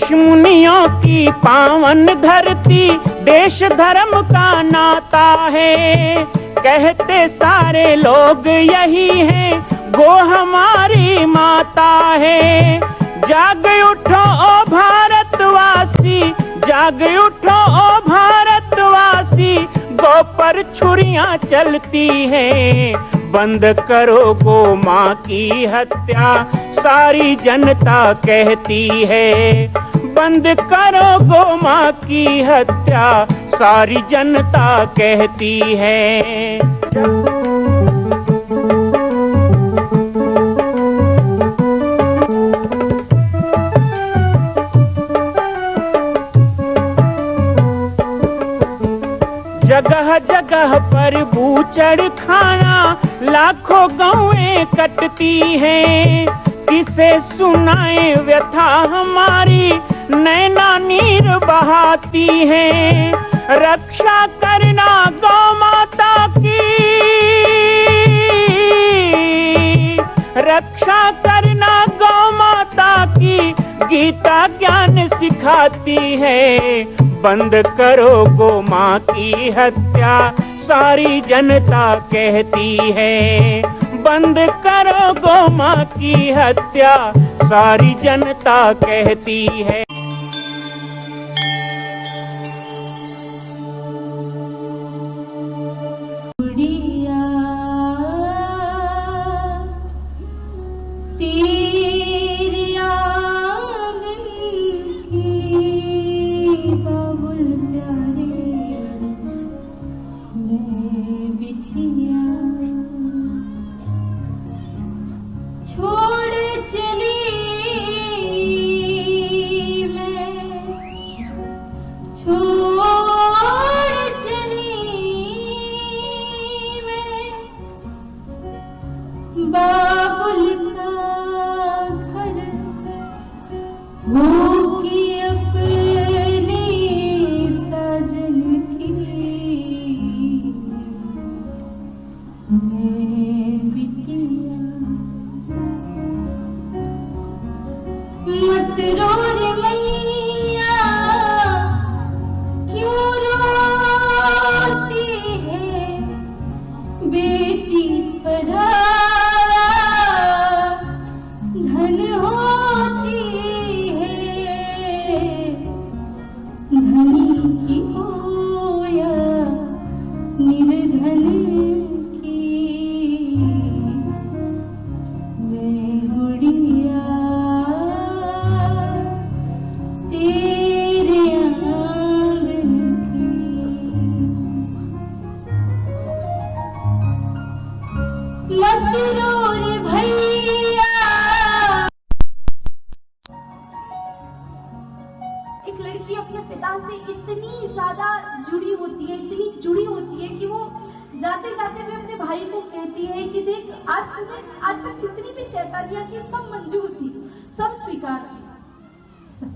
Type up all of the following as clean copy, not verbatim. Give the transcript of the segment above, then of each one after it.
ऋषि मुनियों की पावन धरती, देश धर्म का नाता है। कहते सारे लोग यही हैं, गो हमारी माता है। जाग उठो ओ भारतवासी, जाग उठो ओ भारतवासी, गो पर छुरियां चलती हैं। बंद करो गो माँ की हत्या, सारी जनता कहती है। बंद करो गो माँ की हत्या, सारी जनता कहती है। जगह जगह पर बूचड़ खाना, लाखों गौएं कटती हैं। किसे सुनाए व्यथा हमारी, नैना नीर बहाती हैं। रक्षा करना गौ माता की, रक्षा करना गौ माता की, गीता ज्ञान सिखाती है। बंद करो गो माँ की हत्या, सारी जनता कहती है। बंद करो गो माँ की हत्या, सारी जनता कहती है।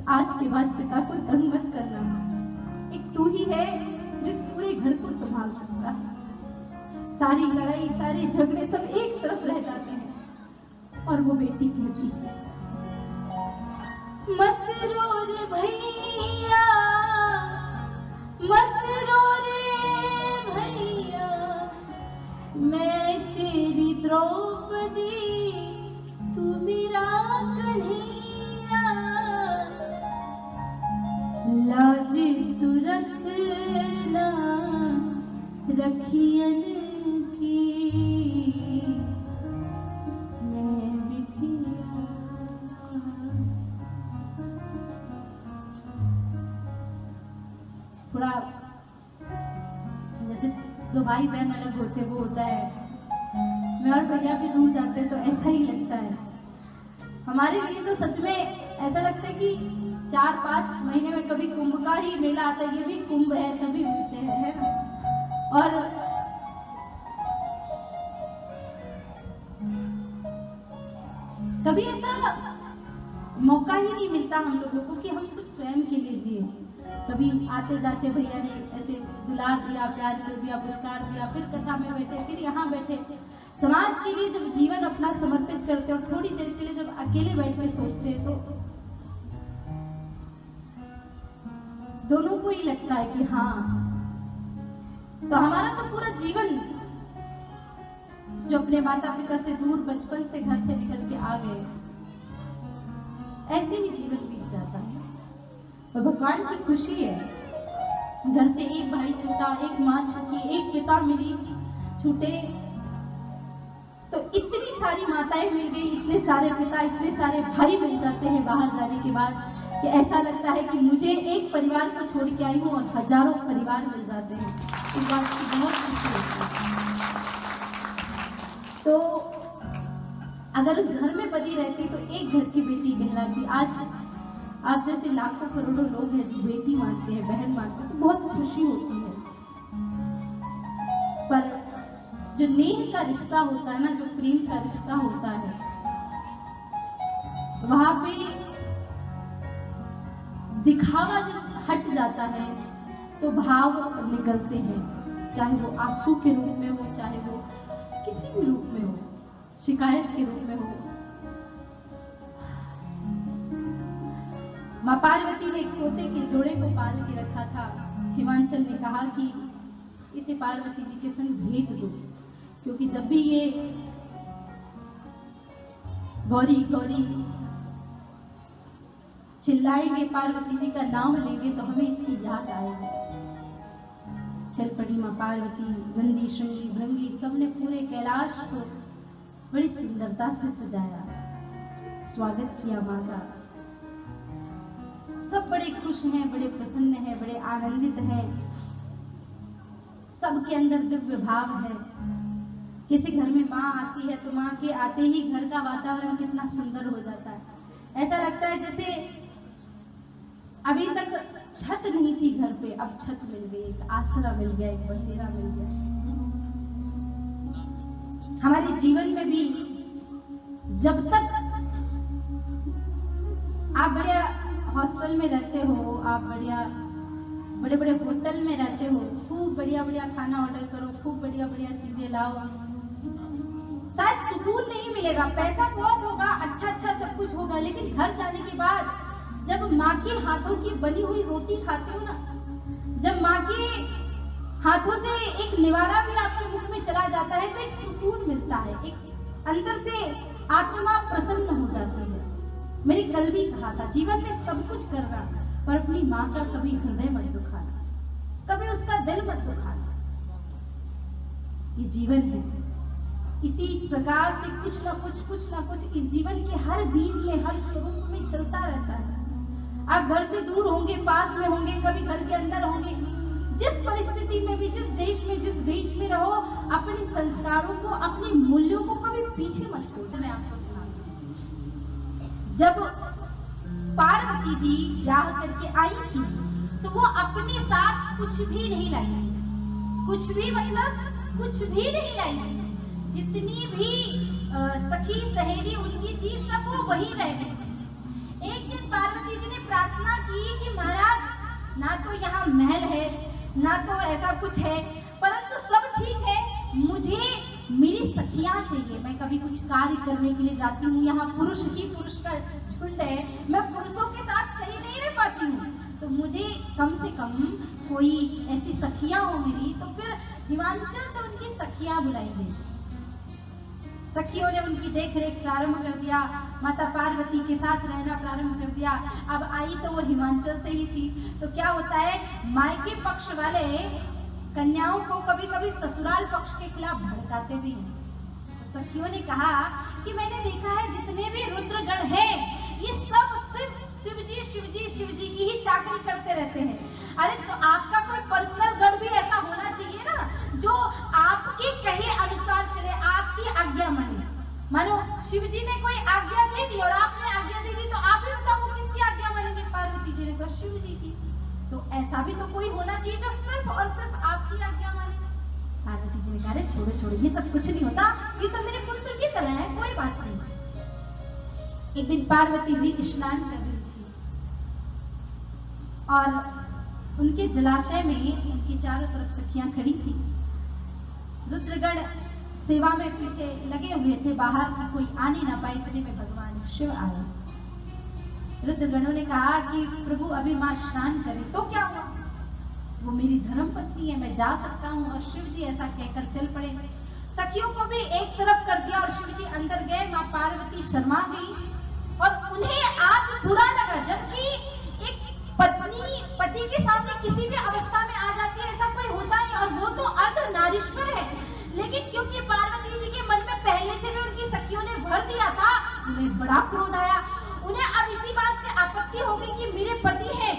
आज के बाद पिता को तंग मत करना। एक तू ही है जिस पूरे घर को संभाल सकता है। सारी लड़ाई सारे झगड़े सब एक तरफ रह जाते हैं और वो बेटी कहती है, मत रो रे भैया, मत रो रे भैया, मैं तेरी द्रौपदी, तू मेरा कन्हैया। लाज तू रखना रखियन की, मैं बिटिया। थोड़ा जैसे दो भाई बहन अलग होते वो होता है, मैं और भैया भी दूर जाते तो ऐसा ही लगता है। हमारे लिए तो सच में ऐसा लगता है कि 4-5 महीने में कभी कुंभ का ही मेला आता है, ये भी कुंभ है तभी मिलते हैं, है ना। और कभी ऐसा मौका ही नहीं मिलता हम लोगों को कि हम सब स्वयं के लिए जिए। कभी आते जाते भैया ने ऐसे दुलार दिया, प्यार कर दिया, पुरस्कार दिया, फिर कथा में बैठे, फिर यहाँ बैठे। समाज के लिए जब जीवन अपना समर्पित करते और थोड़ी देर के लिए जब अकेले बैठ के सोचते हैं तो दोनों को ही लगता है कि हाँ, तो हमारा तो पूरा जीवन जो अपने माता पिता से दूर बचपन से घर से निकल के आ गए, ऐसे ही जीवन बीत जाता है। और भगवान की खुशी है, घर से एक भाई छूटा, एक माँ छूटी, एक पिता मिली छूटे, तो इतनी सारी माताएं मिल गई, इतने सारे पिता, इतने सारे भाई मिल जाते हैं बाहर जाने के बाद कि ऐसा लगता है कि मुझे एक परिवार को छोड़ के आई हूँ और हजारों परिवार मिल जाते हैं। इस बात की बहुत खुशी होती है। तो अगर उस घर में बनी रहती तो एक घर की बेटी कहलाती। आज जैसे लाखों करोड़ों लोग हैं जो बेटी मानते हैं, बहन मानते हैं, तो बहुत खुशी होती है। पर जो नेह का रिश्ता होता है ना, जो प्रेम का रिश्ता होता है, वहां पे दिखावा जब हट जाता है तो भाव निकलते हैं, चाहे वो आंसू के रूप में हो, चाहे वो किसी भी रूप में हो, शिकायत के रूप में हो। माँ पार्वती ने एक तोते के जोड़े को पाल के रखा था। हिमांचल ने कहा कि इसे पार्वती जी के संग भेज दो, क्योंकि जब भी ये गौरी गौरी चिल्लाएंगे, पार्वती जी का नाम लेंगे, तो हमें इसकी याद आएगी। चल पड़ी माँ पार्वती, नंदी शृंगी भृंगी सबने पूरे कैलाश को बड़ी सुंदरता से सजाया, स्वागत किया माँ का। सब बड़े खुश हैं, बड़े प्रसन्न हैं, बड़े आनंदित हैं, सबके अंदर दिव्य भाव है। किसी घर में माँ आती है तो माँ के आते ही घर का वातावरण कितना सुंदर हो जाता है। ऐसा लगता है जैसे अभी तक छत नहीं थी घर पे, अब छत मिल गई, एक आसरा मिल गया, एक बसेरा मिल गया। हमारे जीवन में भी जब तक आप बढ़िया हॉस्टल में रहते हो, आप बढ़िया बड़े बड़े होटल में रहते हो, खूब बढ़िया बढ़िया खाना ऑर्डर करो, खूब बढ़िया बढ़िया चीजें लाओ, शायद सुकून नहीं मिलेगा। पैसा बहुत होगा, अच्छा अच्छा सब कुछ होगा, लेकिन घर जाने के बाद जब माँ के हाथों की बनी हुई रोटी खाते हो ना, जब माँ के हाथों से एक निवाला भी आपके मुख में चला जाता है, तो एक सुकून मिलता है, एक अंदर से आत्मा प्रसन्न हो जाती है। मेरी कल भी कहा था, जीवन में सब कुछ करना, पर अपनी माँ का कभी हृदय मत दुखाना, कभी उसका दिल मत दुखाना। ये जीवन है। इसी प्रकार से कुछ ना कुछ इस जीवन के हर बीज में, हर स्वरूप में चलता रहता है। आप घर से दूर होंगे, पास में होंगे, कभी घर के अंदर होंगे, जिस परिस्थिति में भी, जिस देश में, जिस देश में रहो, अपने संस्कारों को, अपने मूल्यों को कभी पीछे मत छोड़ो। मैं आपको सुनाती हूँ, जब पार्वती जी ब्याह करके आई थी तो वो अपने साथ कुछ भी नहीं लाई थी, कुछ भी मतलब कुछ भी नहीं लाई थी। जितनी भी सखी सहेली उनकी थी, सब वो वही रह गई। एक दिन पार्वती जी ने प्रार्थना की कि महाराज, ना तो यहाँ महल है, ना तो ऐसा कुछ है, परंतु सब ठीक है, मुझे मेरी सखियां चाहिए। मैं कभी कुछ कार्य करने के लिए जाती हूँ, यहाँ पुरुष का झुंड है, मैं पुरुषों के साथ सही नहीं रह पाती हूँ, तो मुझे कम से कम कोई ऐसी सखियां हो मेरी। तो फिर हिमांचल से उनकी सखियां बुलाई गई। सखियों ने उनकी देख रेख प्रारंभ कर दिया, माता पार्वती के साथ रहना प्रारंभ कर दिया। अब आई तो वो हिमांचल से ही थी, तो क्या होता है, मायके पक्ष वाले कन्याओं को कभी कभी ससुराल पक्ष के खिलाफ भड़काते भी हैं। तो सखियों ने कहा कि मैंने देखा है जितने भी रुद्रगण हैं, ये सब सिर्फ शिव जी की ही चाकरी करते रहते हैं। अरे तो आपका कोई पर्सनल गढ़ भी ऐसा होना चाहिए ना, जो आपके कहे अनुसार चले, आपकी आज्ञा माने। मानो शिव जी ने कोई आज्ञा दे दी और आपने आज्ञा दे दी, तो आप ही बताओ किसकी आज्ञा मानेंगे? पार्वती जी ने कहा शिव जी की। तो ऐसा भी तो कोई होना चाहिए जो सिर्फ और सिर्फ आपकी आज्ञा माने। पार्वती जी ने कहा छोड़ो छोड़ो, ये सब कुछ नहीं होता, ये सब मेरे पुत्र की तरह है, कोई बात नहीं। एक दिन पार्वती जी स्नान कर रही थी और उनके जलाशय में उनकी चारों तरफ सखियां खड़ी थी। रुद्रगण सेवा में पीछे लगे हुए थे, बाहर की कोई आ नहीं ना पाए, इतने में भगवान शिव आए। रुद्रगणों ने कहा कि प्रभु अभी माँ स्नान करे तो क्या हुआ, वो मेरी धर्म पत्नी है, मैं जा सकता हूँ। और शिव जी ऐसा कहकर चल पड़े। सखियों को भी एक तरफ कर दिया और शिव जी अंदर गए। माँ पार्वती शर्मा गई और उन्हें आज बुरा लगा, जबकि एक पत्नी पति के सामने किसी भी अवस्था में आ जाती है, ऐसा कोई होता नहीं, और वो तो अर्धनारीश्वर है। लेकिन क्योंकि पार्वती जी के मन में पहले से भी उनकी सखियों ने भर दिया था, उन्हें बड़ा क्रोध आया। उन्हें अब इसी बात से आपत्ति हो गई कि मेरे पति हैं,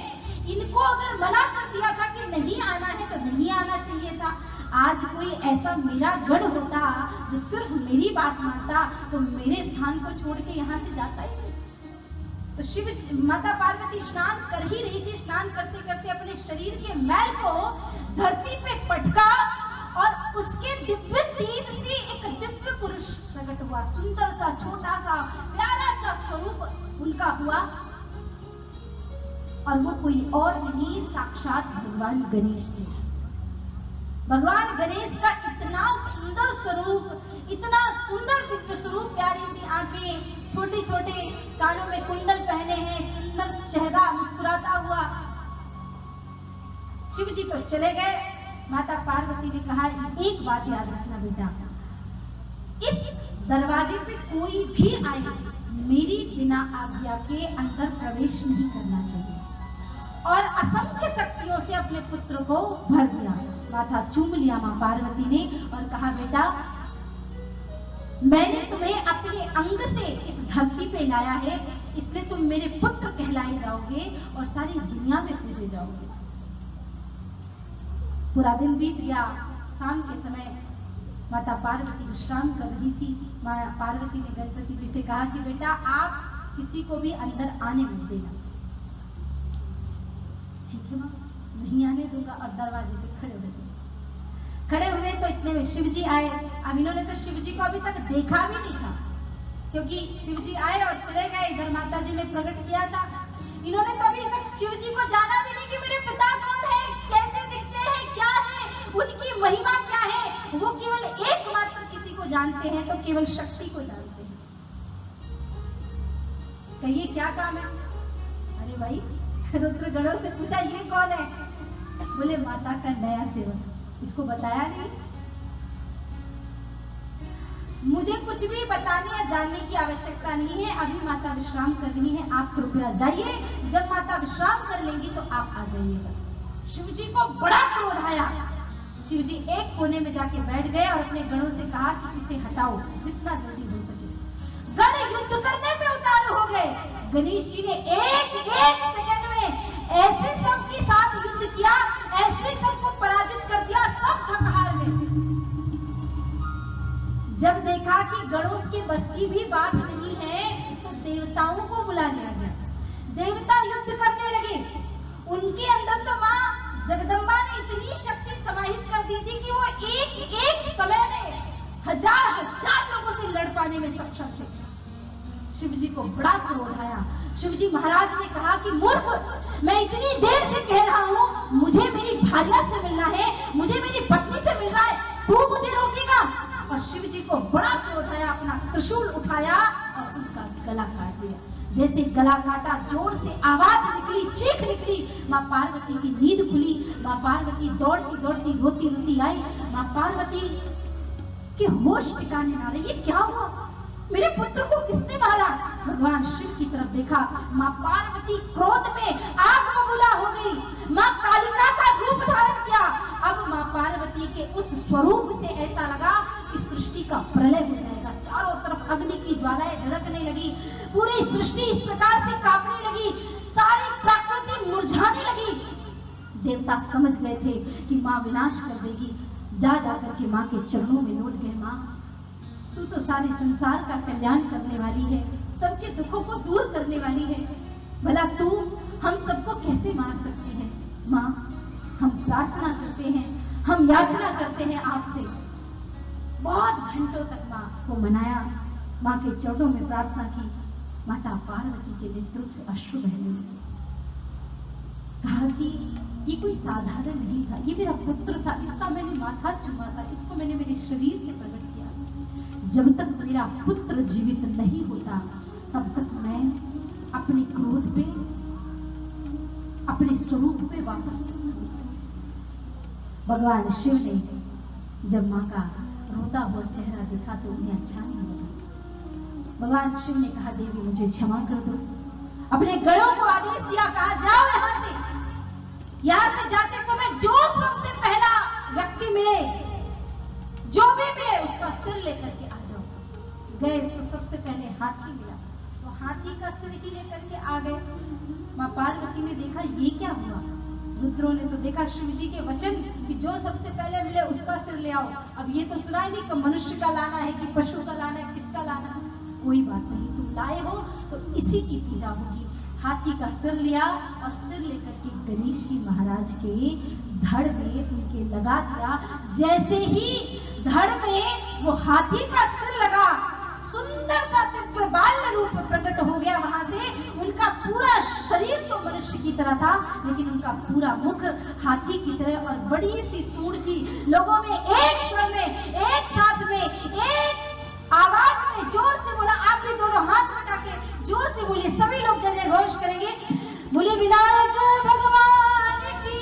इनको अगर मना कर दिया था कि नहीं आना है तो नहीं आना चाहिए था। आज कोई ऐसा मेरा गण होता जो सिर्फ मेरी बात मानता तो मेरे स्थान को छोड़ के यहाँ से जाता ही नहीं। तो शिव माता पार्वती स्नान कर ही रही थी। स्नान करते करते अपने शरीर के मैल को धरती पे पटका और उसके दिव्य तेज से एक दिव्य पुरुष प्रकट हुआ। सुंदर सा, छोटा सा, प्यारा सा स्वरूप उनका हुआ और वो कोई और नहीं, साक्षात भगवान गणेश थे। भगवान गणेश का इतना सुंदर स्वरूप, इतना सुंदर दिव्य स्वरूप, प्यारी सी आंखें, छोटे छोटे कानों में कुंडल पहने हैं, सुंदर चेहरा मुस्कुराता हुआ। शिव जी तो चले गए। माता पार्वती ने कहा एक बात याद रखना बेटा, इस दरवाजे पे कोई भी आए मेरी बिना आज्ञा के अंदर प्रवेश नहीं करना चाहिए। और असंख्य शक्तियों से अपने पुत्र को भर दिया। माथा चूम लिया मां पार्वती ने और कहा बेटा, मैंने तुम्हें अपने अंग से इस धरती पे लाया है, इसलिए तुम मेरे पुत्र कहलाए जाओगे और सारी दुनिया में पूजे जाओगे। पूरा दिन बीत गया। शाम के समय माता पार्वती विश्राम कर रही थी। माँ पार्वती ने गणपति जी से कहा कि बेटा आप किसी को भी अंदर आने मत देना। ठीक है माँ, नहीं आने दूंगा। और दरवाजे पे खड़े हुए तो इतने में शिव जी आए। अब इन्होंने तो शिव जी को अभी तक देखा भी नहीं था, क्योंकि शिव जी आए और चले गए। इधर माता जी ने प्रकट किया था। इन्होंने तो अभी तक शिव जी को जाना भी नहीं कि मेरे पिता कौन है, कैसे दिखते हैं, क्या है, उनकी महिमा क्या है। वो केवल एकमात्र किसी को जानते हैं तो केवल शक्ति को जानते हैं। कहिए क्या काम है? अरे भाई, रुद्रगणों से पूछा ये कौन है? बोले माता का नया सेवक, इसको बताया नहीं। मुझे कुछ भी बताने या जानने की आवश्यकता नहीं है। अभी माता विश्राम कर रही है, आप कृपया जाइए। जब माता विश्राम कर लेंगी तो आप आ जाइएगा। शिव जी को बड़ा क्रोध आया। शिव जी एक कोने में जाके बैठ गए और अपने गणों से कहा कि इसे हटाओ जितना जल्दी हो सके। गण युद्ध करने पे उतारू हो गए। गणेश जी ने एक सेकंड में ऐसे सबके साथ युद्ध किया, ऐसे सबको पराजित कर दिया, सब थक हार गए। जब देखा कि गणों के बस की भी बात नहीं है तो देवताओं को बुला लिया गया। देवता युद्ध करने लगे। उनके अंदर तो माँ जगदम्बा ने इतनी शक्ति समाहित कर दी थी कि वो एक समय में हजार लोगों से लड़ पाने में सक्षम थे। शिव जी को बड़ा क्रोध आया। शिव जी महाराज ने कहा कि मूर्ख, मैं इतनी देर से कह रहा हूँ मुझे मेरी भार्या से मिलना है, मुझे मेरी पत्नी से मिलना है, तू मुझे रोकेगा? और शिव जी को बड़ा क्रोध आया। अपना त्रिशूल उठाया और उनका गला काट दिया। जैसे गला काटा, जोर से आवाज निकली, चीख निकली। माँ पार्वती की नींद खुली। माँ पार्वती दौड़ती दौड़ती रोती रोती आई। माँ पार्वती के होश ठिकाने ना रहे। ये क्या हुआ? मेरे पुत्र को किसने मारा? भगवान शिव की तरफ देखा। माँ पार्वती क्रोध में आग बबूला हो गई। माँ कालिका का रूप धारण किया। अब माँ पार्वती के उस स्वरूप से ऐसा लगा कि सृष्टि का प्रलय हो जाएगा। चारों तरफ अग्नि की ज्वालाएं धड़कने लगी। पूरी सृष्टि इस प्रकार से कांपने लगी। सारी प्रकृति मुरझाने लगी। देवता समझ गए थे कि माँ विनाश कर देगी। जा करके माँ के चरणों में लौट गए। माँ, तू तो सारे संसार का कल्याण करने वाली है, सबके दुखों को दूर करने वाली है। भला तू हम सबको कैसे मार सकती है? माँ, हम प्रार्थना करते हैं, हम याचना करते हैं आपसे। बहुत घंटों तक माँ को मनाया, माँ के चरणों में प्रार्थना की। माता पार्वती के नेत्रों से अश्रु बहने लगे। कहा कि ये कोई साधारण नहीं था, ये मेरा पुत्र था, इसका मैंने माथा चूमा था, इसको मैंने मेरे शरीर से प्रकट किया। जब तक मेरा पुत्र जीवित नहीं होता तब तक मैं अपने क्रोध पे, अपने स्वरूप पे वापस नहीं हुए। भगवान शिव ने जब माँ का रोता हुआ चेहरा देखा तो उन्हें अच्छा नहीं लगा। भगवान शिव ने कहा, देवी मुझे क्षमा कर दो। अपने गणों को आदेश दिया, कहा जाओ यहाँ से जाते समय जो सबसे पहला व्यक्ति मिले, जो भी मिले उसका सिर लेकर के आ जाओ। गए तो सबसे पहले हाथी मिला, तो हाथी का सिर ही लेकर के आ गए। माँ पार्वती ने देखा ये क्या हुआ। रुद्रों ने तो देखा शिव जी के वचन कि जो सबसे पहले मिले उसका सिर ले आओ। अब ये तो सुना ही नहीं कि मनुष्य का लाना है कि पशु का लाना है, किसका लाना है। कोई बात नहीं, तुम लाए हो तो इसी की पूजा होगी। हाथी का सिर लिया और सिर लेकर के गणेश जी महाराज के धड़ में उनके लगा दिया। जैसे ही धड़ में वो हाथी का सिर लगा, सुंदर सा दिव्य बाल्य रूप प्रकट हो गया। वहां से उनका पूरा शरीर तो मनुष्य की तरह था, लेकिन उनका पूरा मुख हाथी की तरह और बड़ी सी सूंड थी। लोगों ने एक स्वर में, एक साथ में, एक आवाज में जोर से बोला। आप भी दोनों हाथ उठा के जोर से बोलिए, सभी लोग जय जय घोष करेंगे। बोले विनायक भगवान की,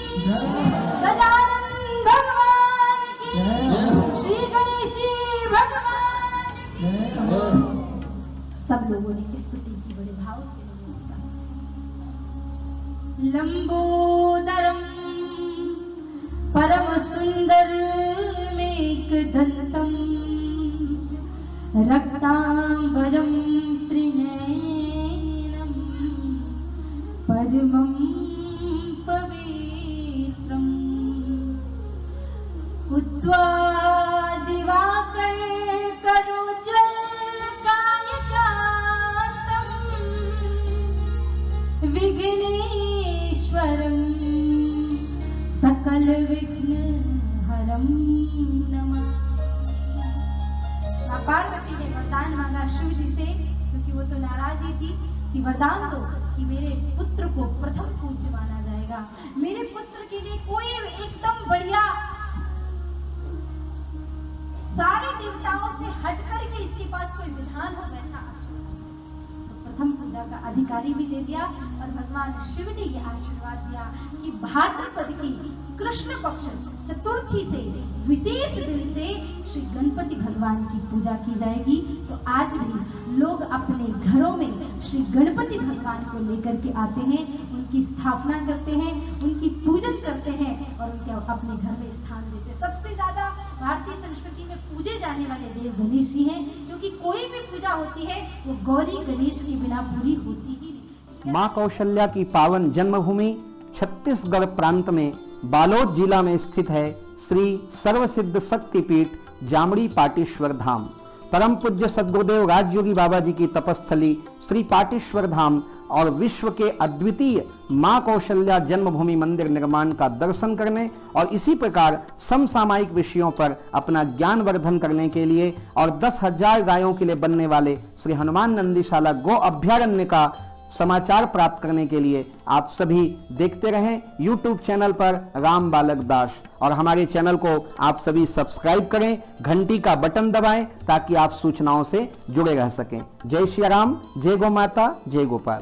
गजानन भगवान की, श्री गणेश भगवान की। सब लोगों ने स्तुति की बड़े भाव से। लंबोदरम परम सुंदर मेघदंतम रक्तांबरम त्रिनयनम परमं पवित्रम उद्वा दिवाकर करोज्ज्वल कायकांतम विघ्नेश्वरम सकल विघ्न हरम नमः। पार्वती ने वरदान मांगा शिव जी से, क्योंकि वो तो नाराज ही थी कि वरदान दो कि मेरे पुत्र को प्रथम पूज्य माना जाएगा। मेरे पुत्र के लिए कोई एकदम बढ़िया, सारे देवताओं से हट करके इसके पास कोई विधान हो वैसा आशीर्वाद। तो प्रथम पूजा का अधिकारी भी दे दिया और भगवान शिव ने यह आशीर्वाद दिया कि भाद्रपद की कृष्ण पक्ष चतुर्थी से विशेष दिन से श्री गणपति भगवान की पूजा की जाएगी। तो आज भी लोग अपने घरों में श्री गणपति भगवान को लेकर के आते हैं, उनकी स्थापना करते हैं, उनकी पूजन करते हैं और उनके अपने घर में स्थान देते हैं। सबसे ज्यादा भारतीय संस्कृति में पूजे जाने वाले देव गणेश ही हैं, क्योंकि कोई भी पूजा होती है वो गौरी गणेश के बिना पूरी होती ही नहीं। माँ कौशल्या की पावन जन्मभूमि छत्तीसगढ़ प्रांत में बालोद जिला में स्थित है श्री सर्वसिद्ध शक्तिपीठ जामड़ी पाटेश्वर धाम। परम पूज्य सद्गुरुदेव राजयोगी बाबा जी की तपस्थली श्री पाटेश्वर धाम और विश्व के अद्वितीय मां कौशल्या जन्मभूमि मंदिर निर्माण का दर्शन करने और इसी प्रकार समसामयिक विषयों पर अपना ज्ञान वर्धन करने के लिए और 10,000 गायों के लिए बनने वाले श्री हनुमान नंदीशाला गो अभ्यारण्य का समाचार प्राप्त करने के लिए आप सभी देखते रहें YouTube चैनल पर राम बालक दास, और हमारे चैनल को आप सभी सब्सक्राइब करें, घंटी का बटन दबाएं ताकि आप सूचनाओं से जुड़े रह सकें। जय श्री राम, जय गौ माता, जय गोपाल।